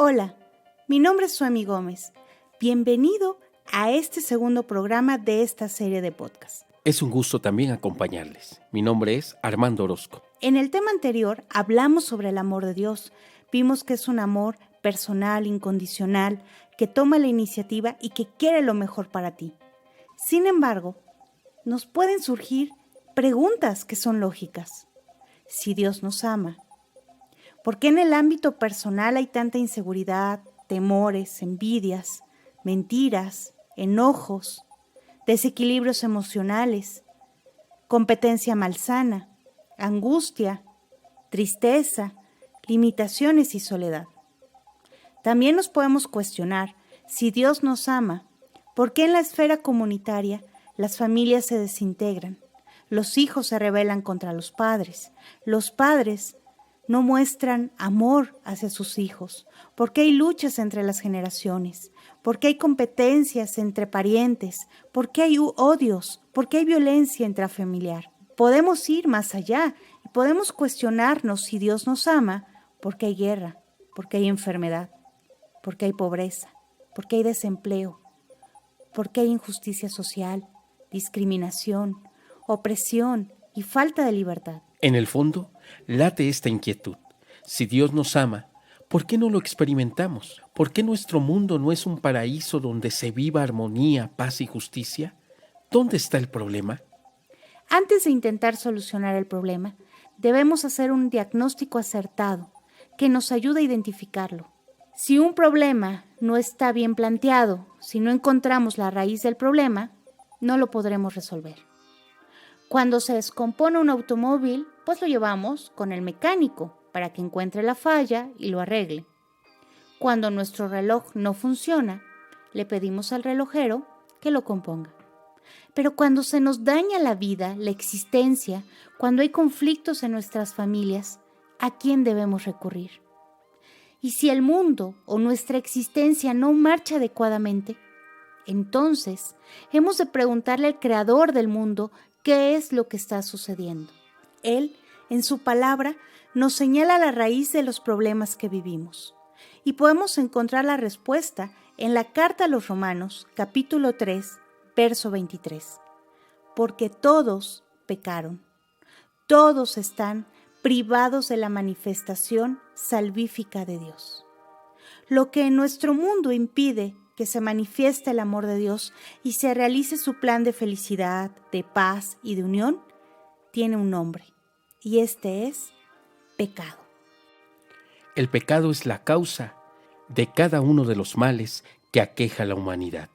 Hola, mi nombre es Suemi Gómez. Bienvenido a este segundo programa de esta serie de podcast. Es un gusto también acompañarles. Mi nombre es Armando Orozco. En el tema anterior hablamos sobre el amor de Dios. Vimos que es un amor personal, incondicional, que toma la iniciativa y que quiere lo mejor para ti. Sin embargo, nos pueden surgir preguntas que son lógicas. Si Dios nos ama, ¿por qué en el ámbito personal hay tanta inseguridad, temores, envidias, mentiras, enojos, desequilibrios emocionales, competencia malsana, angustia, tristeza, limitaciones y soledad? También nos podemos cuestionar, si Dios nos ama, ¿por qué en la esfera comunitaria las familias se desintegran? Los hijos se rebelan contra los padres no muestran amor hacia sus hijos, ¿por qué hay luchas entre las generaciones? ¿Por qué hay competencias entre parientes? ¿Por qué hay odios? ¿Por qué hay violencia intrafamiliar? Podemos ir más allá y podemos cuestionarnos si Dios nos ama, ¿por qué hay guerra? ¿Por qué hay enfermedad? ¿Por qué hay pobreza? ¿Por qué hay desempleo? ¿Por qué hay injusticia social, discriminación, opresión y falta de libertad? En el fondo, late esta inquietud. Si Dios nos ama, ¿por qué no lo experimentamos? ¿Por qué nuestro mundo no es un paraíso donde se viva armonía, paz y justicia? ¿Dónde está el problema? Antes de intentar solucionar el problema, debemos hacer un diagnóstico acertado que nos ayude a identificarlo. Si un problema no está bien planteado, si no encontramos la raíz del problema, no lo podremos resolver. Cuando se descompone un automóvil, pues lo llevamos con el mecánico para que encuentre la falla y lo arregle. Cuando nuestro reloj no funciona, le pedimos al relojero que lo componga. Pero cuando se nos daña la vida, la existencia, cuando hay conflictos en nuestras familias, ¿a quién debemos recurrir? Y si el mundo o nuestra existencia no marcha adecuadamente, entonces hemos de preguntarle al Creador del mundo qué es lo que está sucediendo. Él, en su palabra, nos señala la raíz de los problemas que vivimos. Y podemos encontrar la respuesta en la Carta a los Romanos, capítulo 3, verso 23. Porque todos pecaron, todos están privados de la manifestación salvífica de Dios. Lo que en nuestro mundo impide que se manifieste el amor de Dios y se realice su plan de felicidad, de paz y de unión, tiene un nombre, y este es pecado. El pecado es la causa de cada uno de los males que aqueja a la humanidad.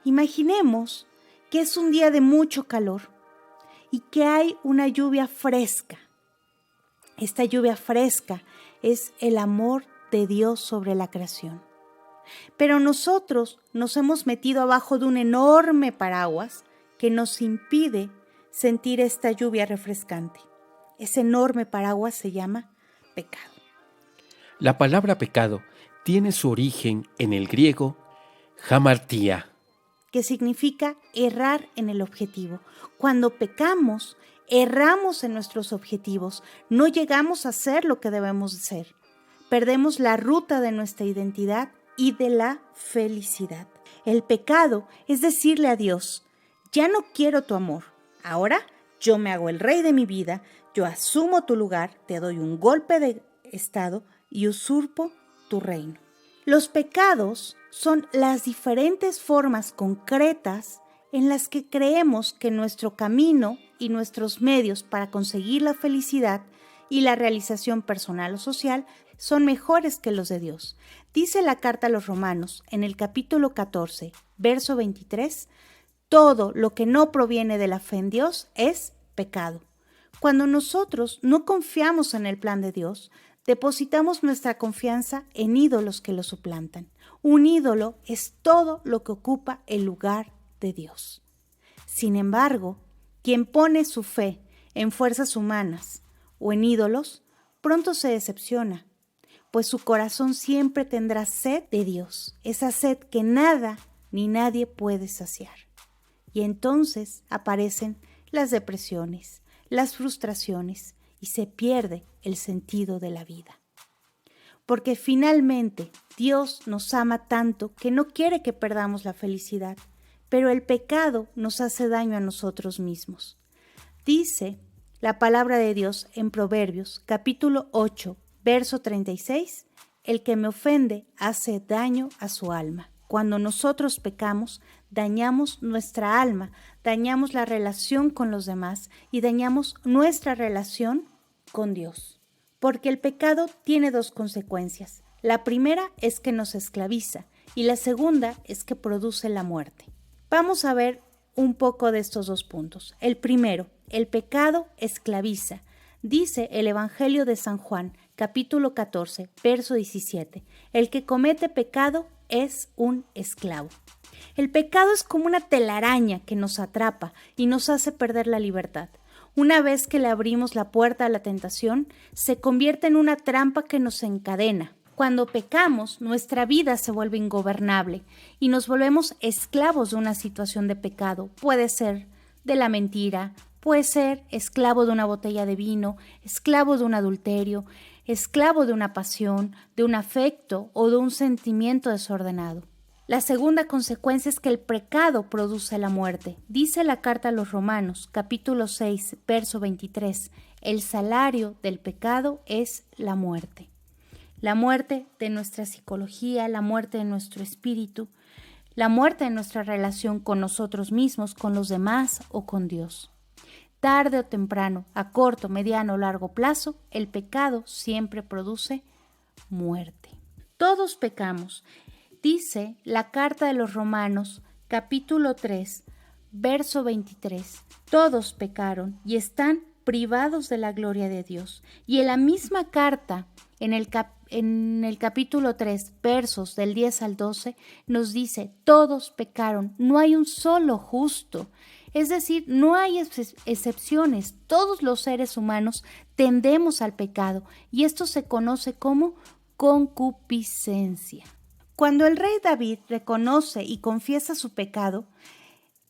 Imaginemos que es un día de mucho calor y que hay una lluvia fresca. Esta lluvia fresca es el amor de Dios sobre la creación. Pero nosotros nos hemos metido abajo de un enorme paraguas que nos impide sentir esta lluvia refrescante. Ese enorme paraguas se llama pecado. La palabra pecado tiene su origen en el griego hamartía, que significa errar en el objetivo. Cuando pecamos, erramos en nuestros objetivos, no llegamos a ser lo que debemos de ser. Perdemos la ruta de nuestra identidad y de la felicidad. El pecado es decirle a Dios, ya no quiero tu amor, ahora yo me hago el rey de mi vida, yo asumo tu lugar, te doy un golpe de estado y usurpo tu reino. Los pecados son las diferentes formas concretas en las que creemos que nuestro camino y nuestros medios para conseguir la felicidad y la realización personal o social son mejores que los de Dios. Dice la Carta a los Romanos en el capítulo 14, verso 23, todo lo que no proviene de la fe en Dios es pecado. Cuando nosotros no confiamos en el plan de Dios, depositamos nuestra confianza en ídolos que lo suplantan. Un ídolo es todo lo que ocupa el lugar de Dios. Sin embargo, quien pone su fe en fuerzas humanas o en ídolos, pronto se decepciona, pues su corazón siempre tendrá sed de Dios, esa sed que nada ni nadie puede saciar. Y entonces aparecen las depresiones, las frustraciones y se pierde el sentido de la vida. porque finalmente Dios nos ama tanto que no quiere que perdamos la felicidad, pero el pecado nos hace daño a nosotros mismos. Dice la palabra de Dios en Proverbios, capítulo 8, verso 36, el que me ofende hace daño a su alma. Cuando nosotros pecamos, dañamos nuestra alma, dañamos la relación con los demás y dañamos nuestra relación con Dios. Porque el pecado tiene dos consecuencias. La primera es que nos esclaviza y la segunda es que produce la muerte. Vamos a ver un poco de estos dos puntos. El primero, el pecado esclaviza. Dice el Evangelio de San Juan, capítulo 14, verso 17, el que comete pecado es un esclavo. El pecado es como una telaraña que nos atrapa y nos hace perder la libertad. Una vez que le abrimos la puerta a la tentación, se convierte en una trampa que nos encadena. Cuando pecamos, nuestra vida se vuelve ingobernable y nos volvemos esclavos de una situación de pecado. Puede ser de la mentira, puede ser esclavo de una botella de vino, esclavo de un adulterio, esclavo de una pasión, de un afecto o de un sentimiento desordenado. La segunda consecuencia es que el pecado produce la muerte. Dice la carta a los Romanos, capítulo 6, verso 23, el salario del pecado es la muerte. La muerte de nuestra psicología, la muerte de nuestro espíritu, la muerte de nuestra relación con nosotros mismos, con los demás o con Dios. Tarde o temprano, a corto, mediano o largo plazo, el pecado siempre produce muerte. Todos pecamos. Dice la carta de los Romanos, capítulo 3, verso 23. Todos pecaron y están privados de la gloria de Dios. Y en la misma carta, en el capítulo 3, versos del 10 al 12, nos dice, todos pecaron, no hay un solo justo. Es decir, no hay excepciones. Todos los seres humanos tendemos al pecado y esto se conoce como concupiscencia. Cuando el rey David reconoce y confiesa su pecado,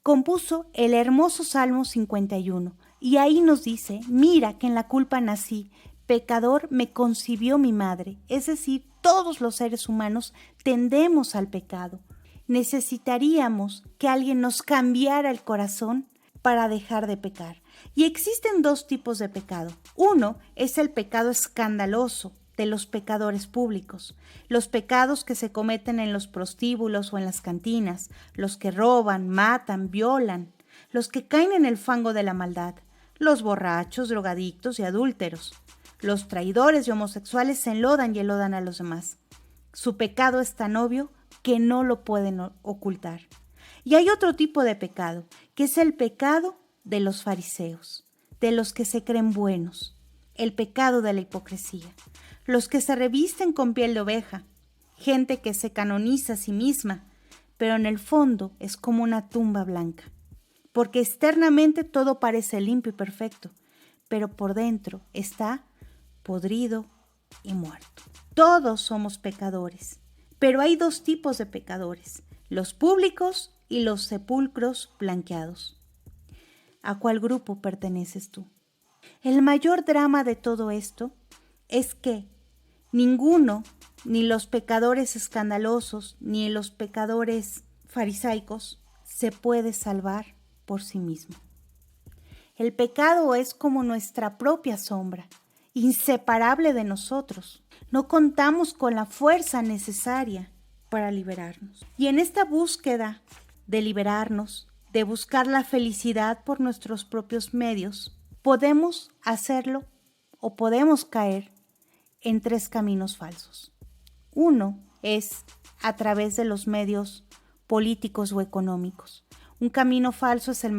compuso el hermoso Salmo 51 y ahí nos dice, mira que en la culpa nací, pecador me concibió mi madre. Es decir, todos los seres humanos tendemos al pecado. Necesitaríamos que alguien nos cambiara el corazón para dejar de pecar. Y existen dos tipos de pecado. Uno es el pecado escandaloso de los pecadores públicos, los pecados que se cometen en los prostíbulos o en las cantinas, los que roban, matan, violan, los que caen en el fango de la maldad, los borrachos, drogadictos y adúlteros. Los traidores y homosexuales se enlodan y enlodan a los demás. Su pecado es tan obvio que no lo pueden ocultar. Y hay otro tipo de pecado, que es el pecado de los fariseos, de los que se creen buenos, el pecado de la hipocresía, los que se revisten con piel de oveja, gente que se canoniza a sí misma, pero en el fondo es como una tumba blanca, porque externamente todo parece limpio y perfecto, pero por dentro está podrido y muerto. Todos somos pecadores, pero hay dos tipos de pecadores, los públicos y los sepulcros blanqueados. ¿A cuál grupo perteneces tú? El mayor drama de todo esto es que ninguno, ni los pecadores escandalosos, ni los pecadores farisaicos, se puede salvar por sí mismo. El pecado es como nuestra propia sombra, inseparable de nosotros. No contamos con la fuerza necesaria para liberarnos. Y en esta búsqueda de liberarnos, de buscar la felicidad por nuestros propios medios, podemos hacerlo o podemos caer en tres caminos falsos. Uno es a través de los medios políticos o económicos. Un camino falso es el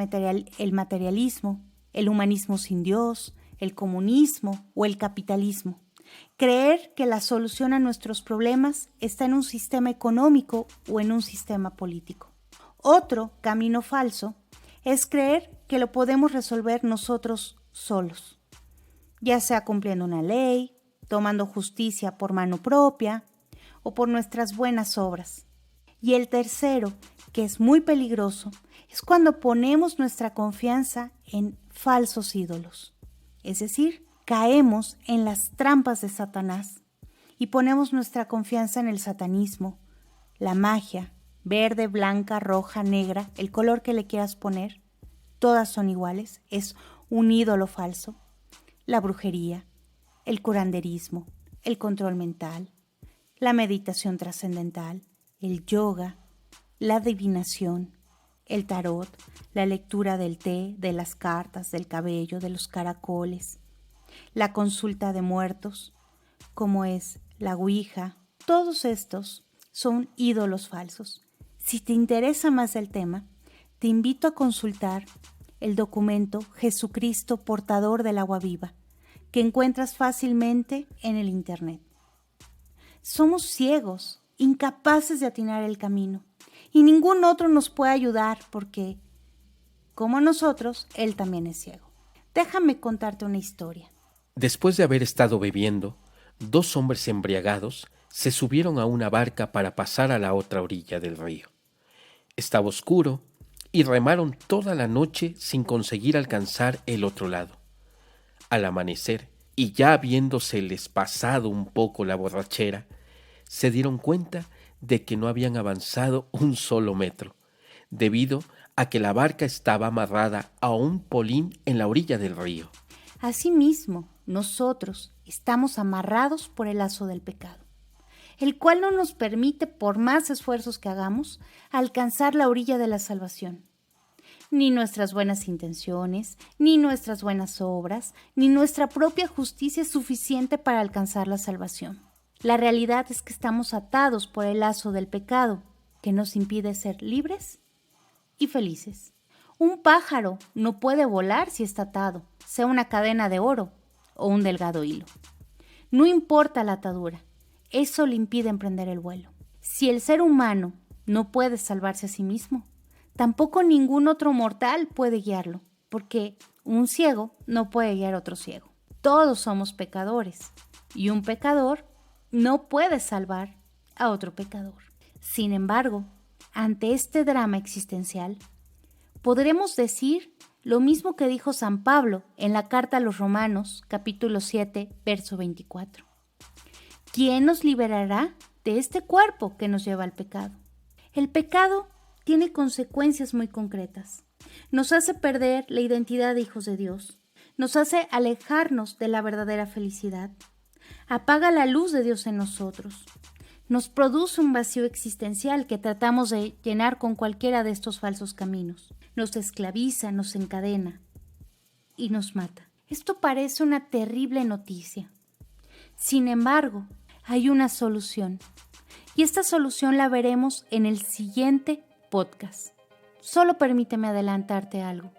materialismo, el humanismo sin Dios, el comunismo o el capitalismo. Creer que la solución a nuestros problemas está en un sistema económico o en un sistema político. Otro camino falso es creer que lo podemos resolver nosotros solos, ya sea cumpliendo una ley, tomando justicia por mano propia o por nuestras buenas obras. Y el tercero, que es muy peligroso, es cuando ponemos nuestra confianza en falsos ídolos. Es decir, caemos en las trampas de Satanás y ponemos nuestra confianza en el satanismo, la magia, verde, blanca, roja, negra, el color que le quieras poner, todas son iguales, es un ídolo falso, la brujería, el curanderismo, el control mental, la meditación trascendental, el yoga, la adivinación, el tarot, la lectura del té, de las cartas, del cabello, de los caracoles, la consulta de muertos, como es la ouija, todos estos son ídolos falsos. Si te interesa más el tema, te invito a consultar el documento Jesucristo portador del agua viva, que encuentras fácilmente en el internet. Somos ciegos, incapaces de atinar el camino, y ningún otro nos puede ayudar porque, como nosotros, él también es ciego. Déjame contarte una historia. Después de haber estado bebiendo, 2 hombres embriagados se subieron a una barca para pasar a la otra orilla del río. Estaba oscuro y remaron toda la noche sin conseguir alcanzar el otro lado. Al amanecer, y ya habiéndoseles pasado un poco la borrachera, se dieron cuenta de que no habían avanzado un solo metro, debido a que la barca estaba amarrada a un polín en la orilla del río. Asimismo, nosotros estamos amarrados por el lazo del pecado, el cual no nos permite, por más esfuerzos que hagamos, alcanzar la orilla de la salvación. Ni nuestras buenas intenciones, ni nuestras buenas obras, ni nuestra propia justicia es suficiente para alcanzar la salvación. La realidad es que estamos atados por el lazo del pecado, que nos impide ser libres y felices. Un pájaro no puede volar si está atado, sea una cadena de oro o un delgado hilo. No importa la atadura, eso le impide emprender el vuelo. Si el ser humano no puede salvarse a sí mismo, tampoco ningún otro mortal puede guiarlo, porque un ciego no puede guiar a otro ciego. Todos somos pecadores, y un pecador no puede salvar a otro pecador. Sin embargo, ante este drama existencial, podremos decir lo mismo que dijo San Pablo en la carta a los Romanos, capítulo 7, verso 24. ¿Quién nos liberará de este cuerpo que nos lleva al pecado? El pecado tiene consecuencias muy concretas. Nos hace perder la identidad de hijos de Dios. Nos hace alejarnos de la verdadera felicidad. Apaga la luz de Dios en nosotros. Nos produce un vacío existencial que tratamos de llenar con cualquiera de estos falsos caminos. Nos esclaviza, nos encadena y nos mata. Esto parece una terrible noticia. Sin embargo, hay una solución. Y esta solución la veremos en el siguiente podcast. Solo permíteme adelantarte algo.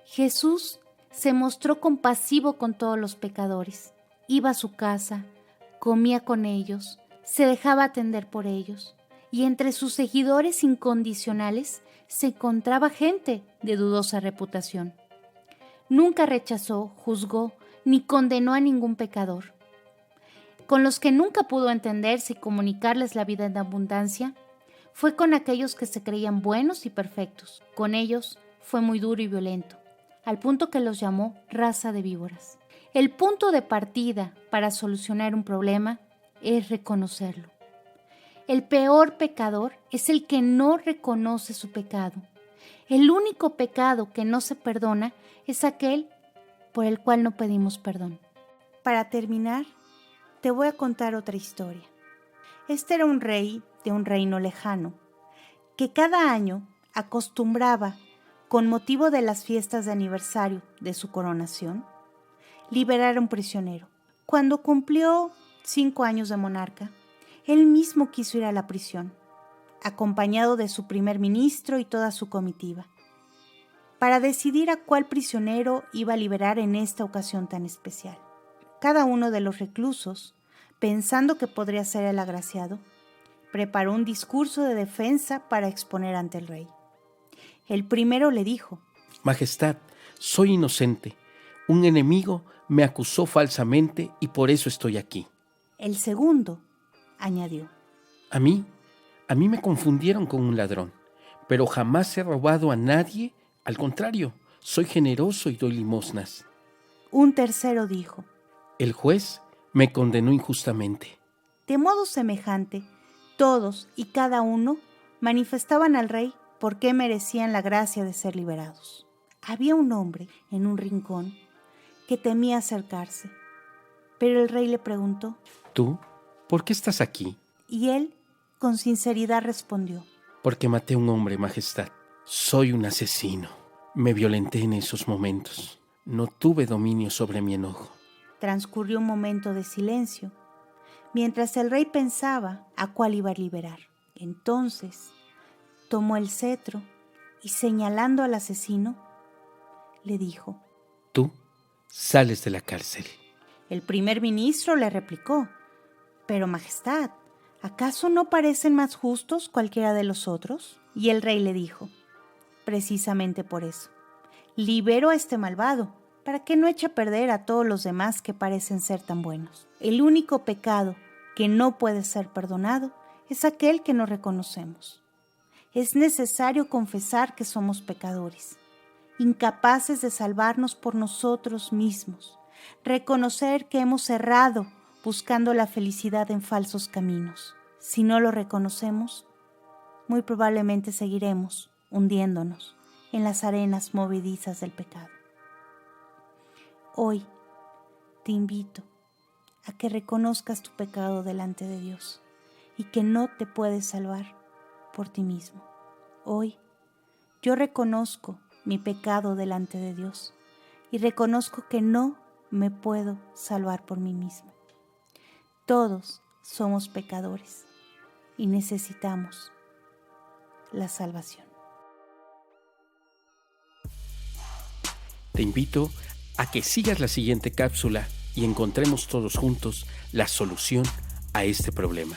Jesús se mostró compasivo con todos los pecadores. Iba a su casa, comía con ellos, se dejaba atender por ellos. Y entre sus seguidores incondicionales se encontraba gente de dudosa reputación. Nunca rechazó, juzgó, ni condenó a ningún pecador. Con los que nunca pudo entenderse y comunicarles la vida en abundancia, fue con aquellos que se creían buenos y perfectos. Con ellos fue muy duro y violento, al punto que los llamó raza de víboras. El punto de partida para solucionar un problema es reconocerlo. El peor pecador es el que no reconoce su pecado. El único pecado que no se perdona es aquel por el cual no pedimos perdón. Para terminar, te voy a contar otra historia. Este era un rey de un reino lejano, que cada año acostumbraba, con motivo de las fiestas de aniversario de su coronación, liberar a un prisionero. Cuando cumplió 5 años de monarca, él mismo quiso ir a la prisión, acompañado de su primer ministro y toda su comitiva, para decidir a cuál prisionero iba a liberar en esta ocasión tan especial. Cada uno de los reclusos, pensando que podría ser el agraciado, preparó un discurso de defensa para exponer ante el rey. El primero le dijo: Majestad, soy inocente. Un enemigo me acusó falsamente y por eso estoy aquí. El segundo añadió: A mí me confundieron con un ladrón, pero jamás he robado a nadie. Al contrario, soy generoso y doy limosnas. Un tercero dijo: El juez me condenó injustamente. De modo semejante, todos y cada uno manifestaban al rey por qué merecían la gracia de ser liberados. Había un hombre en un rincón que temía acercarse, pero el rey le preguntó: ¿Tú? ¿Por qué estás aquí? Y él, con sinceridad, respondió: Porque maté a un hombre, Majestad. Soy un asesino. Me violenté en esos momentos. No tuve dominio sobre mi enojo. Transcurrió un momento de silencio, mientras el rey pensaba a cuál iba a liberar. Entonces, tomó el cetro y, señalando al asesino, le dijo: Tú sales de la cárcel. El primer ministro le replicó: Pero, Majestad, ¿acaso no parecen más justos cualquiera de los otros? Y el rey le dijo: Precisamente por eso, libero a este malvado, para que no eche a perder a todos los demás que parecen ser tan buenos. El único pecado que no puede ser perdonado es aquel que no reconocemos. Es necesario confesar que somos pecadores, incapaces de salvarnos por nosotros mismos, reconocer que hemos errado buscando la felicidad en falsos caminos. Si no lo reconocemos, muy probablemente seguiremos hundiéndonos en las arenas movedizas del pecado. Hoy te invito a que reconozcas tu pecado delante de Dios y que no te puedes salvar por ti mismo. Hoy yo reconozco mi pecado delante de Dios y reconozco que no me puedo salvar por mí mismo. Todos somos pecadores y necesitamos la salvación. Te invito a que sigas la siguiente cápsula y encontremos todos juntos la solución a este problema.